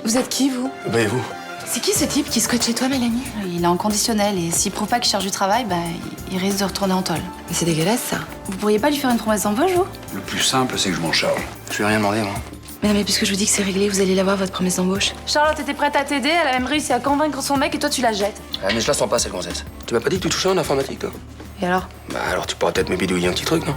Vous êtes qui, vous? Bah et vous? C'est qui ce type qui squatte chez toi, Mélanie? Il est en conditionnel et s'il prouve pas qu'il cherche du travail, il risque de retourner en tôle. Mais c'est dégueulasse, ça. Vous pourriez pas lui faire une promesse d'embauche, vous? Le plus simple, c'est que je m'en charge. Je lui ai rien demandé, moi. Mais non, mais puisque je vous dis que c'est réglé, vous allez l'avoir, votre promesse d'embauche. Charlotte était prête à t'aider, elle a même réussi à convaincre son mec et toi tu la jettes. Ah, mais je la sens pas, cette gonzesse. Tu m'as pas dit que tu touchais en informatique, toi? Et alors? Bah alors tu pourras peut-être me bidouiller un petit truc, non?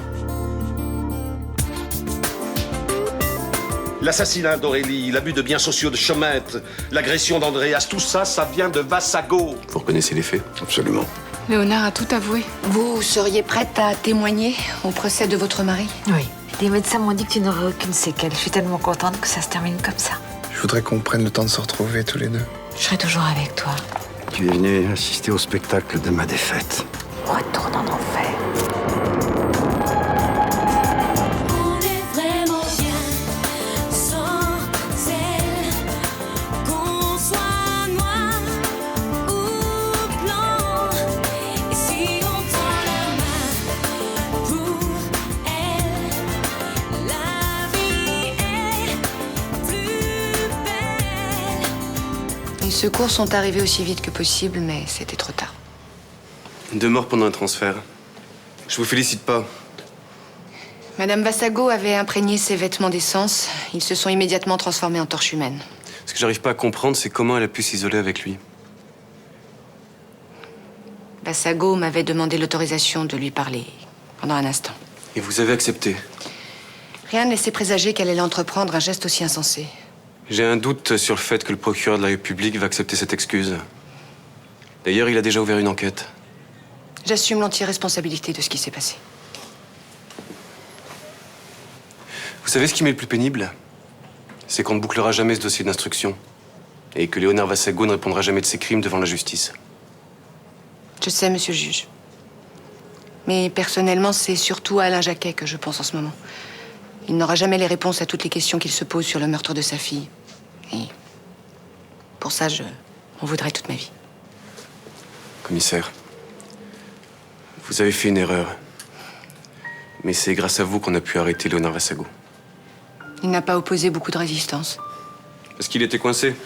L'assassinat d'Aurélie, l'abus de biens sociaux de Chaumette, l'agression d'Andreas, tout ça, ça vient de Vassago. Vous reconnaissez les faits? Absolument. Léonard a tout avoué. Vous seriez prête à témoigner au procès de votre mari? Oui. Les médecins m'ont dit que tu n'aurais aucune séquelle. Je suis tellement contente que ça se termine comme ça. Je voudrais qu'on prenne le temps de se retrouver tous les deux. Je serai toujours avec toi. Tu es venu assister au spectacle de ma défaite. Retourne en enfer. Les secours sont arrivés aussi vite que possible, mais c'était trop tard. 2 morts pendant un transfert. Je vous félicite pas. Madame Vassago avait imprégné ses vêtements d'essence. Ils se sont immédiatement transformés en torches humaines. Ce que j'arrive pas à comprendre, c'est comment elle a pu s'isoler avec lui. Vassago m'avait demandé l'autorisation de lui parler pendant un instant. Et vous avez accepté. Rien ne laissait présager qu'elle allait entreprendre un geste aussi insensé. J'ai un doute sur le fait que le procureur de la République va accepter cette excuse. D'ailleurs, il a déjà ouvert une enquête. J'assume l'entière responsabilité de ce qui s'est passé. Vous savez ce qui m'est le plus pénible? C'est qu'on ne bouclera jamais ce dossier d'instruction. Et que Léonard Vassago ne répondra jamais de ses crimes devant la justice. Je sais, monsieur le juge. Mais personnellement, c'est surtout à Alain Jacquet que je pense en ce moment. Il n'aura jamais les réponses à toutes les questions qu'il se pose sur le meurtre de sa fille. Et pour ça, je m'en voudrais toute ma vie. Commissaire, vous avez fait une erreur. Mais c'est grâce à vous qu'on a pu arrêter Léonard Vassago. Il n'a pas opposé beaucoup de résistance. Parce qu'il était coincé.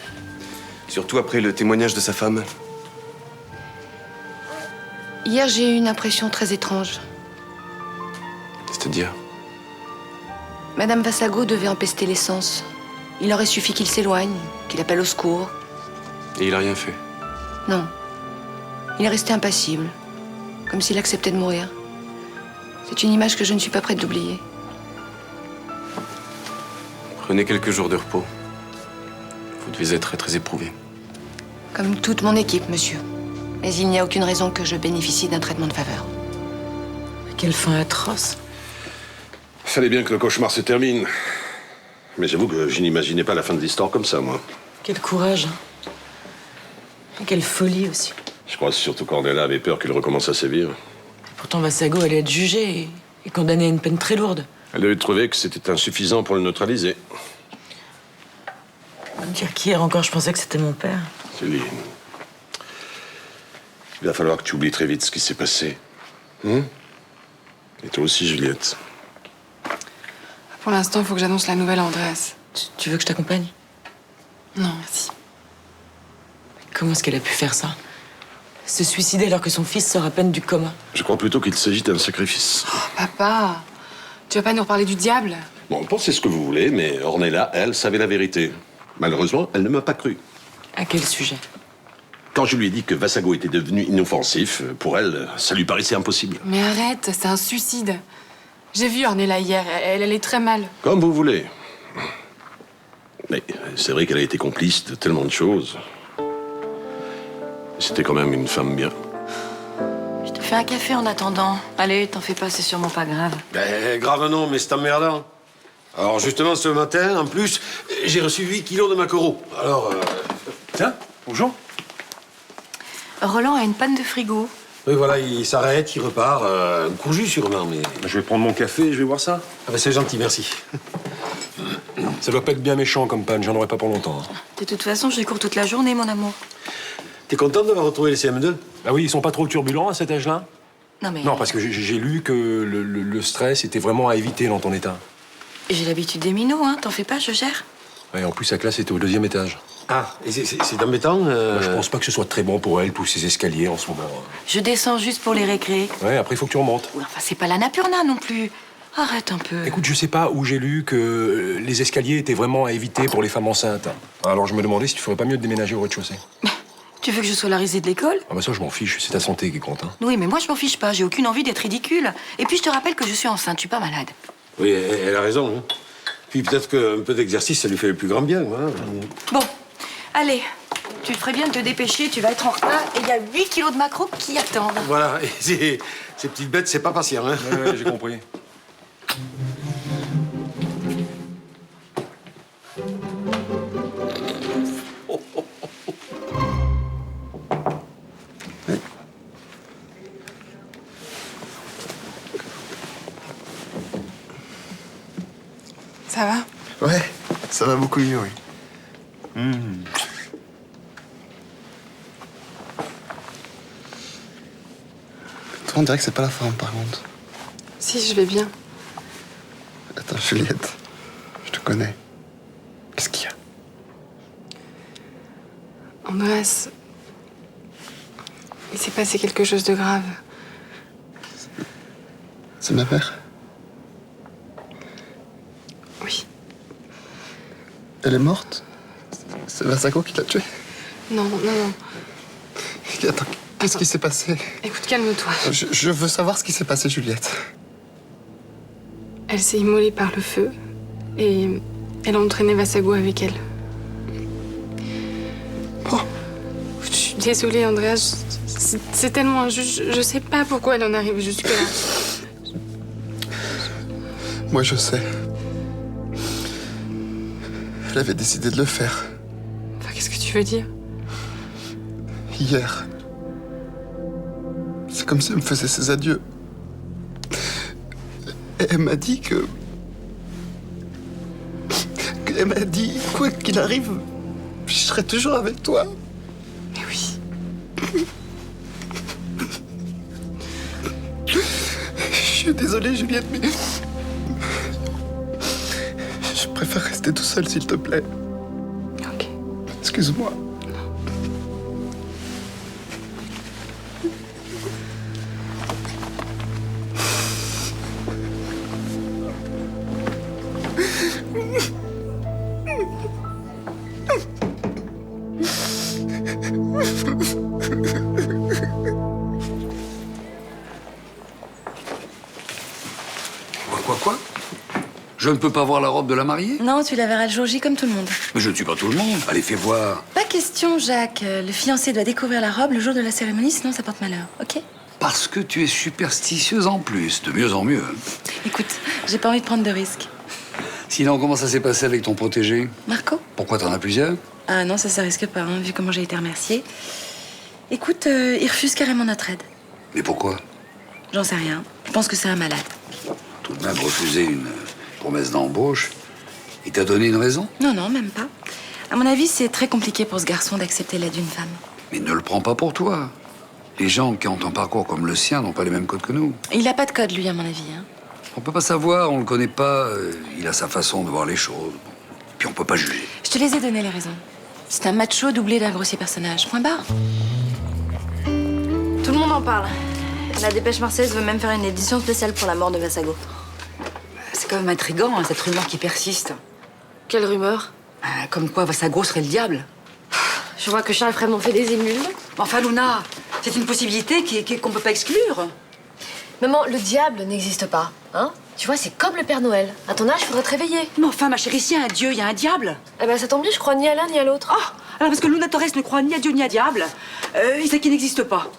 Surtout après le témoignage de sa femme. Hier, j'ai eu une impression très étrange. C'est-à-dire? Madame Vassago devait empester l'essence. Il aurait suffi qu'il s'éloigne, qu'il appelle au secours. Et il a rien fait. Non. Il est resté impassible, comme s'il acceptait de mourir. C'est une image que je ne suis pas prête d'oublier. Prenez quelques jours de repos. Vous devez être très, très éprouvé. Comme toute mon équipe, monsieur. Mais il n'y a aucune raison que je bénéficie d'un traitement de faveur. Quelle fin atroce. Fallait bien que le cauchemar se termine. Mais j'avoue que je n'imaginais pas la fin de l'histoire comme ça, moi. Quel courage. Et quelle folie aussi. Je crois surtout qu'Ornella avait peur qu'il recommence à sévir. Pourtant, Vassago allait être jugé et condamné à une peine très lourde. Elle devait trouver que c'était insuffisant pour le neutraliser. Dire qu'hier encore, je pensais que c'était mon père. Céline, il va falloir que tu oublies très vite ce qui s'est passé. Et toi aussi, Juliette. Pour l'instant, il faut que j'annonce la nouvelle à Andreas. Tu veux que je t'accompagne? Non, merci. Comment est-ce qu'elle a pu faire ça? Se suicider alors que son fils sort à peine du coma. Je crois plutôt qu'il s'agit d'un sacrifice. Papa, tu vas pas nous reparler du diable? Bon, pensez ce que vous voulez, mais Ornella, elle, savait la vérité. Malheureusement, elle ne m'a pas cru. À quel sujet? Quand je lui ai dit que Vassago était devenu inoffensif, pour elle, ça lui paraissait impossible. Mais arrête, c'est un suicide. J'ai vu Ornella hier, elle est très mal. Comme vous voulez. Mais c'est vrai qu'elle a été complice de tellement de choses. C'était quand même une femme bien. Je te fais un café en attendant. Allez, t'en fais pas, c'est sûrement pas grave. Ben, grave non, mais c'est emmerdant. Alors justement, ce matin, en plus, j'ai reçu 8 kilos de maquereaux. Alors, tiens, bonjour. Roland a une panne de frigo. Oui, voilà, il s'arrête, il repart. Un courju sûrement, mais... Je vais prendre mon café et je vais voir ça. Ah ben, c'est gentil, merci. Ça doit pas être bien méchant comme panne, j'en aurai pas pour longtemps. De toute façon, j'ai cours toute la journée, mon amour. T'es content d'avoir retrouvé les CM2? Ah oui, ils sont pas trop turbulents à cet âge-là? Non, mais... Non, parce que j'ai lu que le stress était vraiment à éviter dans ton état. J'ai l'habitude des minots, hein. T'en fais pas, je gère. Ouais, en plus, sa classe était au 2e étage. Ah, et c'est embêtant Moi, je pense pas que ce soit très bon pour elle, tous ces escaliers en ce moment. Je descends juste pour les récrés. Ouais, après, il faut que tu remontes. Oula, enfin, c'est pas la Napurna non plus. Arrête un peu. Écoute, je sais pas où j'ai lu que les escaliers étaient vraiment à éviter pour les femmes enceintes. Alors, je me demandais si tu ferais pas mieux de déménager au rez-de-chaussée. Tu veux que je sois la risée de l'école? Ah bah ça, je m'en fiche, c'est ta santé qui compte, hein. Oui, mais moi, je m'en fiche pas. J'ai aucune envie d'être ridicule. Et puis, je te rappelle que je suis enceinte, je suis pas malade. Oui, elle a raison. Hein. Puis peut-être qu'un peu d'exercice, ça lui fait le plus grand bien. Hein. Bon, allez. Tu ferais bien de te dépêcher, tu vas être en retard. Et il y a 8 kilos de maquereaux qui attendent. Voilà, et ces petites bêtes, c'est pas patient. Hein. Ouais, j'ai compris. Ça va? Ouais, ça va beaucoup mieux, oui. Toi, on dirait que c'est pas la forme, par contre. Si, je vais bien. Attends, Juliette, je te connais. Qu'est-ce qu'il y a? Andreas, il s'est passé quelque chose de grave. C'est ma mère? Oui. Elle est morte? C'est Vasako qui l'a tuée? Non, non, non. Attends, qu'est-ce qui s'est passé? Écoute, calme-toi. Je veux savoir ce qui s'est passé, Juliette. Elle s'est immolée par le feu et elle a entraîné Vassago avec elle. Oh. Je suis désolée, Andreas. C'est tellement injuste. Je sais pas pourquoi elle en arrive jusque-là. Moi, je sais. Elle avait décidé de le faire. Enfin, qu'est-ce que tu veux dire? Hier. C'est comme si elle me faisait ses adieux. Et elle m'a dit que... Elle m'a dit, quoi qu'il arrive, je serai toujours avec toi. Mais oui. Je suis désolé, Juliette, mais... Je préfère rester tout seul, s'il te plaît. Ok. Excuse-moi. Quoi? Je ne peux pas voir la robe de la mariée? Non, tu la verras le jour J comme tout le monde. Mais je ne suis pas tout le monde. Allez, fais voir. Pas question, Jacques. Le fiancé doit découvrir la robe le jour de la cérémonie, sinon ça porte malheur, ok? Parce que tu es superstitieuse en plus, de mieux en mieux. Écoute, j'ai pas envie de prendre de risques. Sinon, comment ça s'est passé avec ton protégé? Marco? Pourquoi t'en as plusieurs? Ah non, ça risque pas, hein, vu comment j'ai été remerciée. Écoute, il refuse carrément notre aide. Mais pourquoi? J'en sais rien. Je pense que c'est un malade. Tout de même refuser une promesse d'embauche. Il t'a donné une raison? Non, non, même pas. À mon avis, c'est très compliqué pour ce garçon d'accepter l'aide d'une femme. Mais ne le prends pas pour toi. Les gens qui ont un parcours comme le sien n'ont pas les mêmes codes que nous. Il a pas de code, lui, à mon avis. Hein. On peut pas savoir, on le connaît pas. Il a sa façon de voir les choses. Puis on peut pas juger. Je te les ai donné les raisons. C'est un macho doublé d'un grossier personnage. Point barre. Tout le monde en parle. La dépêche marseillaise veut même faire une édition spéciale pour la mort de Vassago. C'est quand même intriguant, hein, cette rumeur qui persiste. Quelle rumeur? Comme quoi Vassago serait le diable. Je vois que Charles Frémont fait des émules. Enfin, Luna, c'est une possibilité qu'on peut pas exclure. Maman, le diable n'existe pas, hein? Tu vois, c'est comme le Père Noël. À ton âge, il faudrait te réveiller. Mais enfin, ma chérie, s'il y a un dieu, il y a un diable. Eh ben, ça tombe bien, je crois ni à l'un ni à l'autre. Oh, alors parce que Luna Torres ne croit ni à Dieu ni à diable, c'est qu'il n'existe pas.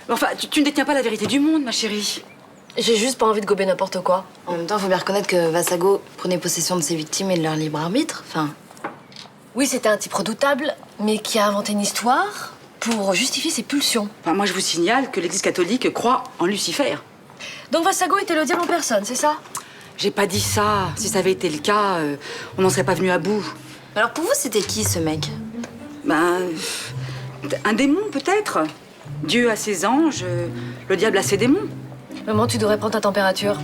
Enfin, tu ne détiens pas la vérité du monde, ma chérie. J'ai juste pas envie de gober n'importe quoi. En même temps, faut bien reconnaître que Vassago prenait possession de ses victimes et de leur libre arbitre. Enfin, oui, c'était un type redoutable, mais qui a inventé une histoire pour justifier ses pulsions. Enfin, moi, je vous signale que l'Église catholique croit en Lucifer. Donc Vassago était le diable en personne, c'est ça? J'ai pas dit ça. Si ça avait été le cas, on n'en serait pas venu à bout. Alors pour vous, c'était qui, ce mec? Ben, un démon, peut-être. Dieu a ses anges, le diable a ses démons. Maman, tu devrais prendre ta température.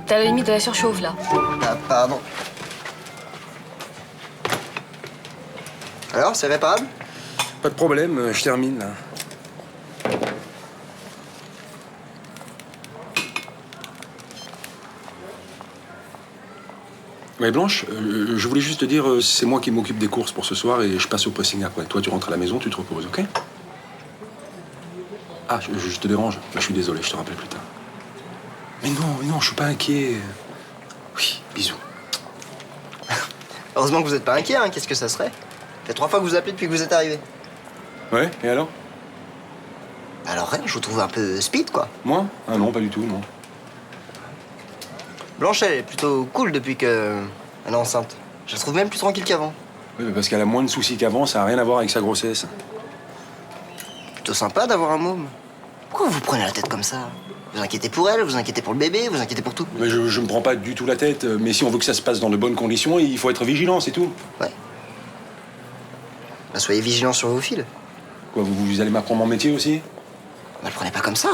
T'es à la limite de la surchauffe, là. Ah, pardon. Alors, c'est réparable? Pas de problème, je termine là. Ouais, Blanche, je voulais juste te dire, c'est moi qui m'occupe des courses pour ce soir et je passe au pressing après. Toi, tu rentres à la maison, tu te reposes, ok? Ah, je te dérange. Je suis désolé, je te rappelle plus tard. Mais non, je suis pas inquiet. Oui, bisous. Heureusement que vous êtes pas inquiet, hein. Qu'est-ce que ça serait? Ça fait 3 fois que vous appelez depuis que vous êtes arrivé. Ouais, et alors? Alors rien, je vous trouve un peu speed, quoi. Moi? Ah non, pas du tout, non. Blanche, elle est plutôt cool depuis qu'elle est enceinte. Je la trouve même plus tranquille qu'avant. Oui, mais parce qu'elle a moins de soucis qu'avant, ça n'a rien à voir avec sa grossesse. Plutôt sympa d'avoir un môme. Pourquoi vous vous prenez la tête comme ça? Vous inquiétez pour elle, vous inquiétez pour le bébé, vous inquiétez pour tout. Mais je me prends pas du tout la tête, mais si on veut que ça se passe dans de bonnes conditions, il faut être vigilant, c'est tout. Ouais. Bah, soyez vigilants sur vos fils. Quoi, vous allez m'apprendre mon métier aussi? Bah, le prenez pas comme ça.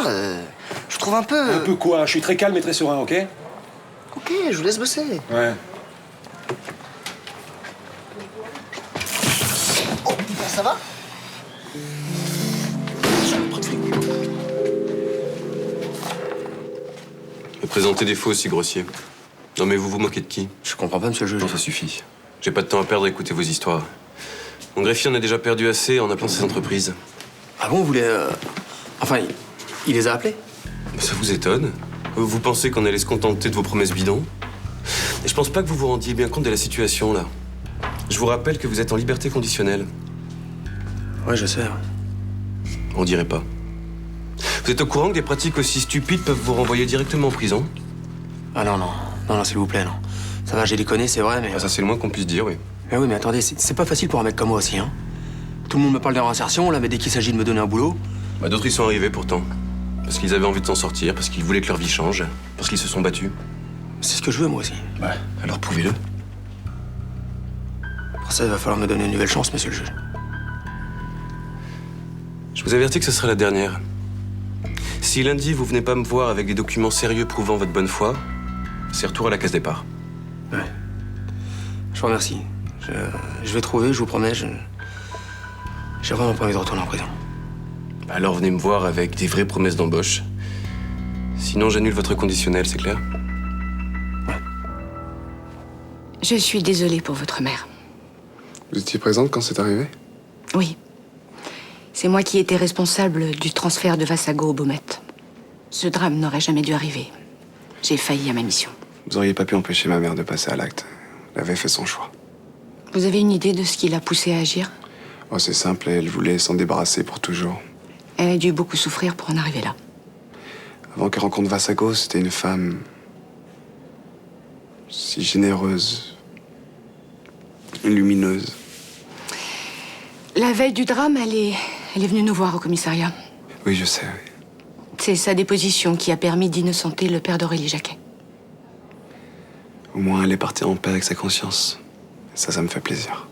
Je trouve un peu... Un peu quoi? Je suis très calme et très serein, ok? Ok, je vous laisse bosser. Ouais. Oh, ça va? Me présenter des faux aussi grossiers. Non mais vous vous moquez de qui? Je comprends pas, monsieur le juge. Non, ça suffit. J'ai pas de temps à perdre à écouter vos histoires. Mon greffier en a déjà perdu assez en appelant ses entreprises. Ah bon, vous voulez... Enfin, il les a appelés? Ça vous étonne? Vous pensez qu'on allait se contenter de vos promesses bidons? Et je pense pas que vous vous rendiez bien compte de la situation, là. Je vous rappelle que vous êtes en liberté conditionnelle. Ouais, je sais. On dirait pas. Vous êtes au courant que des pratiques aussi stupides peuvent vous renvoyer directement en prison? Ah non, s'il vous plaît, non. Ça va, j'ai déconné, c'est vrai, mais... Ah, ça, c'est le moins qu'on puisse dire, oui. Mais oui, mais attendez, c'est pas facile pour un mec comme moi aussi, hein. Tout le monde me parle de réinsertion, là, mais dès qu'il s'agit de me donner un boulot... Bah, d'autres y sont arrivés, pourtant. Parce qu'ils avaient envie de s'en sortir, parce qu'ils voulaient que leur vie change, parce qu'ils se sont battus. C'est ce que je veux, moi aussi. Ouais, alors prouvez-le. Pour ça, il va falloir me donner une nouvelle chance, monsieur le juge. Je vous avertis que ce sera la dernière. Si lundi, vous venez pas me voir avec des documents sérieux prouvant votre bonne foi, c'est retour à la case départ. Ouais. Je vous remercie. Je vais trouver, je vous promets, j'ai vraiment pas envie de retourner en prison. Alors venez me voir avec des vraies promesses d'embauche. Sinon, j'annule votre conditionnel, c'est clair? Ouais. Je suis désolée pour votre mère. Vous étiez présente quand c'est arrivé? Oui. C'est moi qui étais responsable du transfert de Vassago au Baumette. Ce drame n'aurait jamais dû arriver. J'ai failli à ma mission. Vous auriez pas pu empêcher ma mère de passer à l'acte. Elle avait fait son choix. Vous avez une idée de ce qui l'a poussée à agir? Oh, c'est simple, elle voulait s'en débarrasser pour toujours. Elle a dû beaucoup souffrir pour en arriver là. Avant qu'elle rencontre Vassago, c'était une femme... si généreuse. Lumineuse. La veille du drame, elle est venue nous voir au commissariat. Oui, je sais, oui. C'est sa déposition qui a permis d'innocenter le père d'Aurélie Jacquet. Au moins, elle est partie en paix avec sa conscience. Ça me fait plaisir.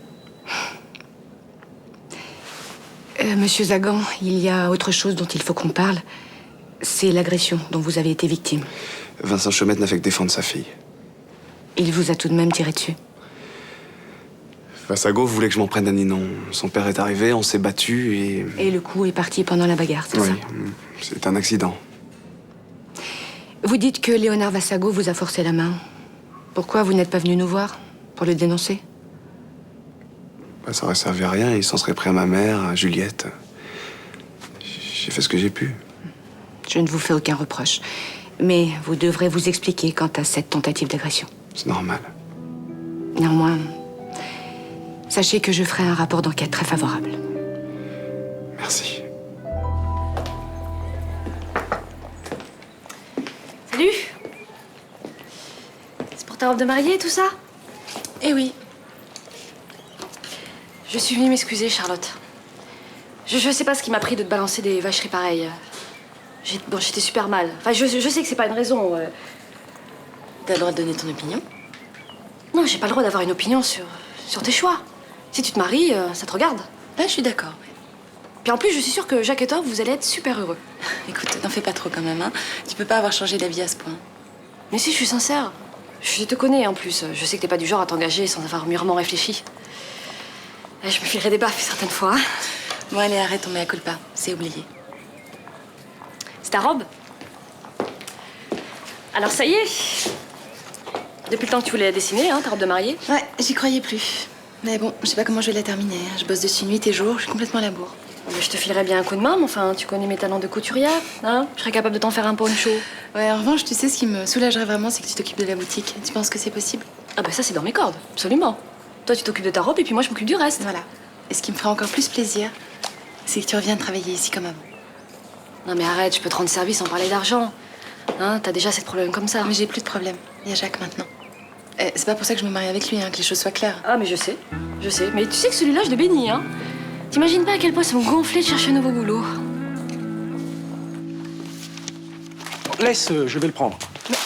Monsieur Zagan, il y a autre chose dont il faut qu'on parle. C'est l'agression dont vous avez été victime. Vincent Chaumette n'a fait que défendre sa fille. Il vous a tout de même tiré dessus. Vassago voulait que je m'en prenne à Ninon. Son père est arrivé, on s'est battu et... Et le coup est parti pendant la bagarre, c'est ça? Oui, c'est un accident. Vous dites que Léonard Vassago vous a forcé la main. Pourquoi vous n'êtes pas venu nous voir? Pour le dénoncer? Bah, ça aurait servi à rien, il s'en serait pris à ma mère, à Juliette. J'ai fait ce que j'ai pu. Je ne vous fais aucun reproche. Mais vous devrez vous expliquer quant à cette tentative d'agression. C'est normal. Néanmoins, sachez que je ferai un rapport d'enquête très favorable. Merci. Salut. C'est pour ta robe de mariée, tout ça? Eh oui. Je suis venue m'excuser, Charlotte. Je sais pas ce qui m'a pris de te balancer des vacheries pareilles. J'étais super mal. Enfin, je sais que c'est pas une raison. T'as le droit de donner ton opinion? Non, j'ai pas le droit d'avoir une opinion sur tes choix. Si tu te maries, ça te regarde. Ah, je suis d'accord. Ouais. Puis en plus, je suis sûre que Jacques et toi, vous allez être super heureux. Écoute, n'en fais pas trop quand même, hein. Tu peux pas avoir changé d'avis à ce point. Mais si, je suis sincère. Je te connais en plus. Je sais que t'es pas du genre à t'engager sans avoir mûrement réfléchi. Je me filerai des baffes certaines fois. Bon, allez, arrête, on met à culpa. C'est oublié. C'est ta robe? Alors ça y est. Depuis le temps que tu voulais la dessiner, hein, ta robe de mariée? Ouais, j'y croyais plus. Mais bon, je sais pas comment je vais la terminer. Je bosse dessus nuit et jour, je suis complètement à la bourre. Mais je te filerais bien un coup de main, mais enfin, tu connais mes talents de couturière, hein? Je serais capable de t'en faire un poncho. Ouais, en revanche, tu sais, ce qui me soulagerait vraiment, c'est que tu t'occupes de la boutique. Tu penses que c'est possible? Ah bah ça, c'est dans mes cordes, absolument. Toi, tu t'occupes de ta robe et puis moi, je m'occupe du reste. Voilà. Et ce qui me ferait encore plus plaisir, c'est que tu reviennes travailler ici comme avant. Non mais arrête, je peux te rendre service sans parler d'argent. Hein, t'as déjà assez de problèmes comme ça. Mais j'ai plus de problème. Il y a Jacques maintenant. C'est pas pour ça que je me marie avec lui, hein, que les choses soient claires. Ah mais je sais. Mais tu sais que celui-là, je le bénis, hein. T'imagines pas à quel point ça me gonflait de chercher un nouveau boulot. Laisse, je vais le prendre. Mais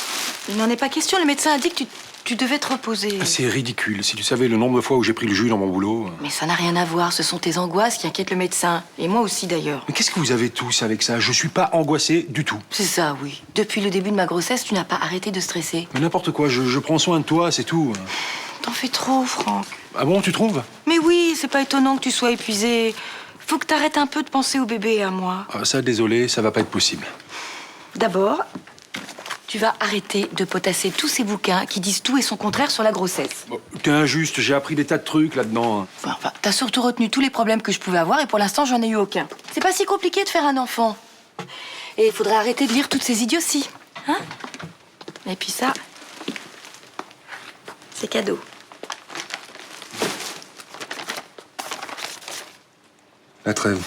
il n'en est pas question, le médecin a dit que tu devais te reposer. C'est ridicule. Si tu savais le nombre de fois où j'ai pris le jus dans mon boulot. Mais ça n'a rien à voir, ce sont tes angoisses qui inquiètent le médecin. Et moi aussi d'ailleurs. Mais qu'est-ce que vous avez tous avec ça? Je suis pas angoissé du tout. C'est ça, oui. Depuis le début de ma grossesse, tu n'as pas arrêté de stresser. Mais n'importe quoi, je prends soin de toi, c'est tout. T'en fais trop, Franck. Ah bon, tu trouves? Mais oui, c'est pas étonnant que tu sois épuisé. Faut que t'arrêtes un peu de penser au bébé et à moi. Ah, ça, désolé, ça va pas être possible. D'abord, tu vas arrêter de potasser tous ces bouquins qui disent tout et son contraire sur la grossesse. Bon, t'es injuste, j'ai appris des tas de trucs là-dedans. Enfin, t'as surtout retenu tous les problèmes que je pouvais avoir et pour l'instant, j'en ai eu aucun. C'est pas si compliqué de faire un enfant. Et il faudrait arrêter de lire toutes ces idioties. Hein? Et puis ça, c'est cadeau. La trêve.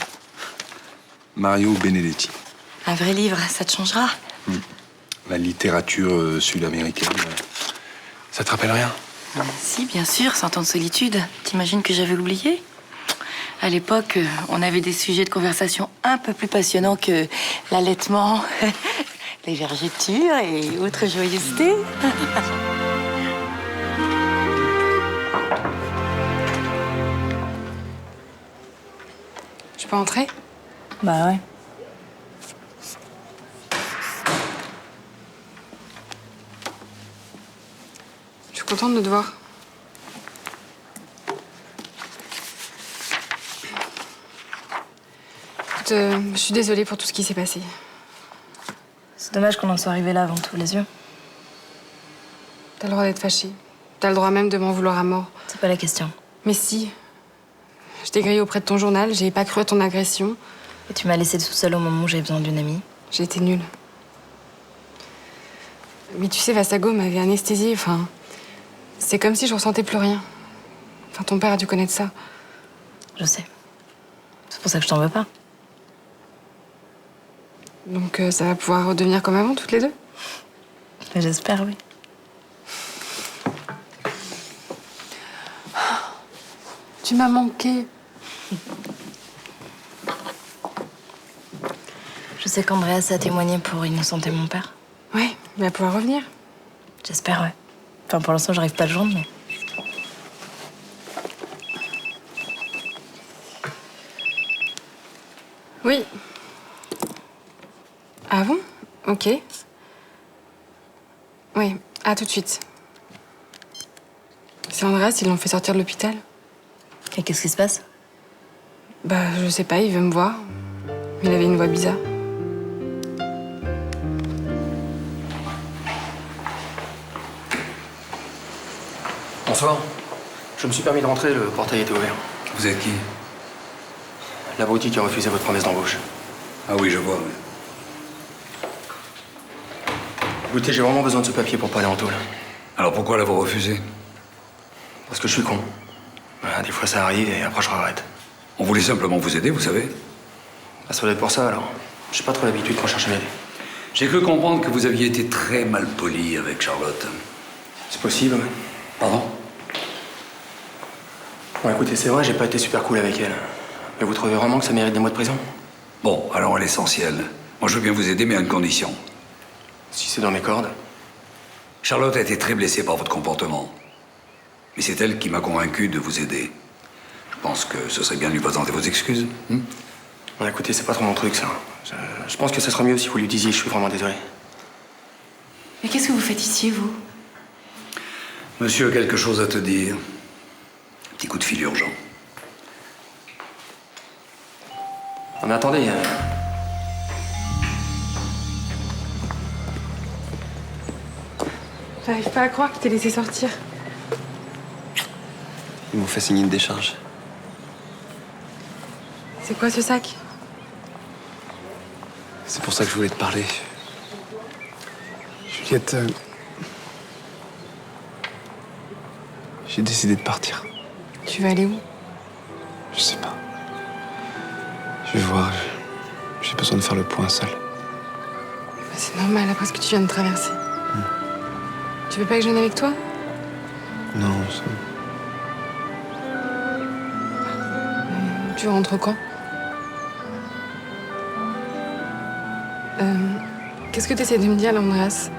Mario Benedetti. Un vrai livre, ça te changera. La littérature sud-américaine. Ça te rappelle rien? Si, bien sûr, 100 ans de solitude. T'imagines que j'avais oublié? À l'époque, on avait des sujets de conversation un peu plus passionnants que l'allaitement, les vergetures et autres joyeusetés. Je peux entrer? Bah ouais. Je suis contente de te voir. Écoute, je suis désolée pour tout ce qui s'est passé. C'est dommage qu'on en soit arrivé là avant tous les yeux. T'as le droit d'être fâchée. T'as le droit même de m'en vouloir à mort. C'est pas la question. Mais si. Je t'ai grillé auprès de ton journal, j'ai pas cru à ton agression. Et tu m'as laissée toute seule au moment où j'avais besoin d'une amie. J'ai été nulle. Mais tu sais, Vassago m'avait anesthésiée, enfin... C'est comme si je ressentais plus rien. Enfin, ton père a dû connaître ça. Je sais. C'est pour ça que je t'en veux pas. Donc ça va pouvoir redevenir comme avant, toutes les deux? J'espère, oui. Tu m'as manqué. Je sais qu'Andreas a témoigné pour innocenter mon père. Ouais, il va pouvoir revenir. J'espère, ouais. Enfin, pour l'instant, j'arrive pas à le joindre, mais... Oui. Ah bon? Ok. Oui, à tout de suite. C'est Andreas, ils l'ont fait sortir de l'hôpital. Et qu'est-ce qui se passe? Bah, je sais pas, il veut me voir. Il avait une voix bizarre. Bonsoir. Je me suis permis de rentrer, le portail était ouvert. Vous êtes qui? La boutique a refusé votre promesse d'embauche. Ah oui, je vois, oui. Écoutez, j'ai vraiment besoin de ce papier pour pas aller en tôle. Alors pourquoi l'avoir refusé? Parce que je suis con. Voilà, des fois ça arrive et après je regrette. On voulait simplement vous aider, vous savez. Ah, ça doit être pour ça alors. J'ai pas trop l'habitude qu'on cherche à m'aider. J'ai cru comprendre que vous aviez été très mal poli avec Charlotte. C'est possible, oui. Pardon? Bon, écoutez, c'est vrai, j'ai pas été super cool avec elle. Mais vous trouvez vraiment que ça mérite des mois de prison? Bon, alors à l'essentiel. Moi, je veux bien vous aider, mais à une condition. Si c'est dans mes cordes. Charlotte a été très blessée par votre comportement. Mais c'est elle qui m'a convaincu de vous aider. Je pense que ce serait bien de lui présenter vos excuses. Bon, écoutez, c'est pas trop mon truc, ça. Je pense que ça serait mieux si vous lui disiez je suis vraiment désolé. Mais qu'est-ce que vous faites ici, vous? Monsieur a quelque chose à te dire. Petit coup de fil urgent. Non mais attendez. J'arrive pas à croire qu'il t'ait laissé sortir. Ils m'ont fait signer une décharge. C'est quoi ce sac? C'est pour ça que je voulais te parler. Juliette, j'ai décidé de partir. Tu vas aller où? Je sais pas. Je vais voir. J'ai besoin de faire le point seul. C'est normal après ce que tu viens de traverser. Tu veux pas que je vienne avec toi? Non, ça... Tu rentres quand? Qu'est-ce que tu essaies de me dire, là, Andreas?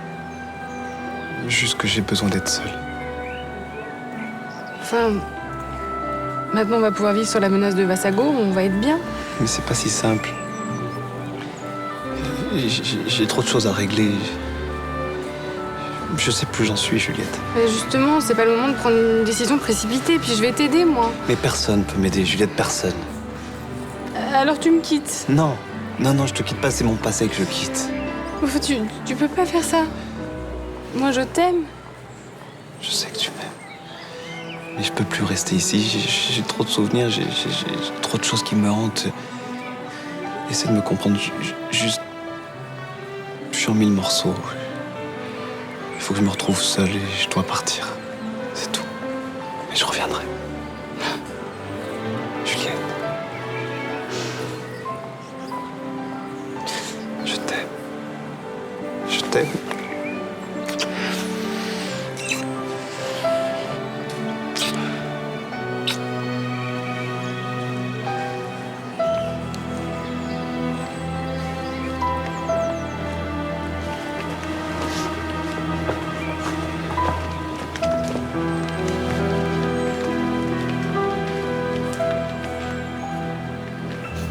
Juste que j'ai besoin d'être seul. Enfin, maintenant on va pouvoir vivre sur la menace de Vassago, on va être bien. Mais c'est pas si simple. J'ai trop de choses à régler. Je sais plus où j'en suis, Juliette. Mais justement, c'est pas le moment de prendre une décision précipitée, puis je vais t'aider, moi. Mais personne peut m'aider, Juliette, personne. Alors tu me quittes? Non, non, je te quitte pas, c'est mon passé que je quitte. Tu peux pas faire ça. Moi, je t'aime. Je sais que tu m'aimes. Mais je peux plus rester ici, j'ai trop de souvenirs, j'ai trop de choses qui me hantent. Essaie de me comprendre, juste... Je suis en 1000 morceaux. Il faut que je me retrouve seul et je dois partir. C'est tout. Mais je reviendrai. Juliette. Je t'aime. Je t'aime.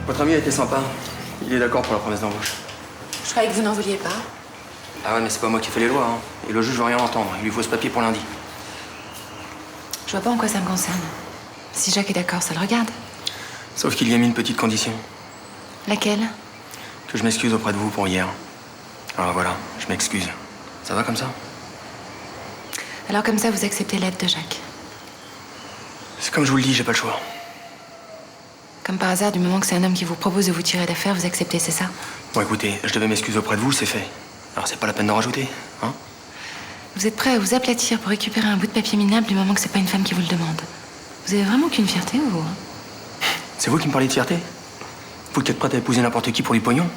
Votre ami a été sympa. Il est d'accord pour la promesse d'embauche. Je croyais que vous n'en vouliez pas. Ah ouais, mais c'est pas moi qui fais les lois, hein. Et le juge veut rien entendre. Il lui faut ce papier pour lundi. Je vois pas en quoi ça me concerne. Si Jacques est d'accord, ça le regarde. Sauf qu'il y a mis une petite condition. Laquelle? Que je m'excuse auprès de vous pour hier. Alors voilà, je m'excuse. Ça va comme ça? Alors comme ça, vous acceptez l'aide de Jacques. C'est comme je vous le dis, j'ai pas le choix. Comme par hasard, du moment que c'est un homme qui vous propose de vous tirer d'affaire, vous acceptez, c'est ça? Bon, écoutez, je devais m'excuser auprès de vous, c'est fait. Alors c'est pas la peine d'en rajouter, hein? Vous êtes prêt à vous aplatir pour récupérer un bout de papier minable du moment que c'est pas une femme qui vous le demande. Vous avez vraiment qu'une fierté, vous? C'est vous qui me parlez de fierté? Vous qui êtes prête à épouser n'importe qui pour du pognon?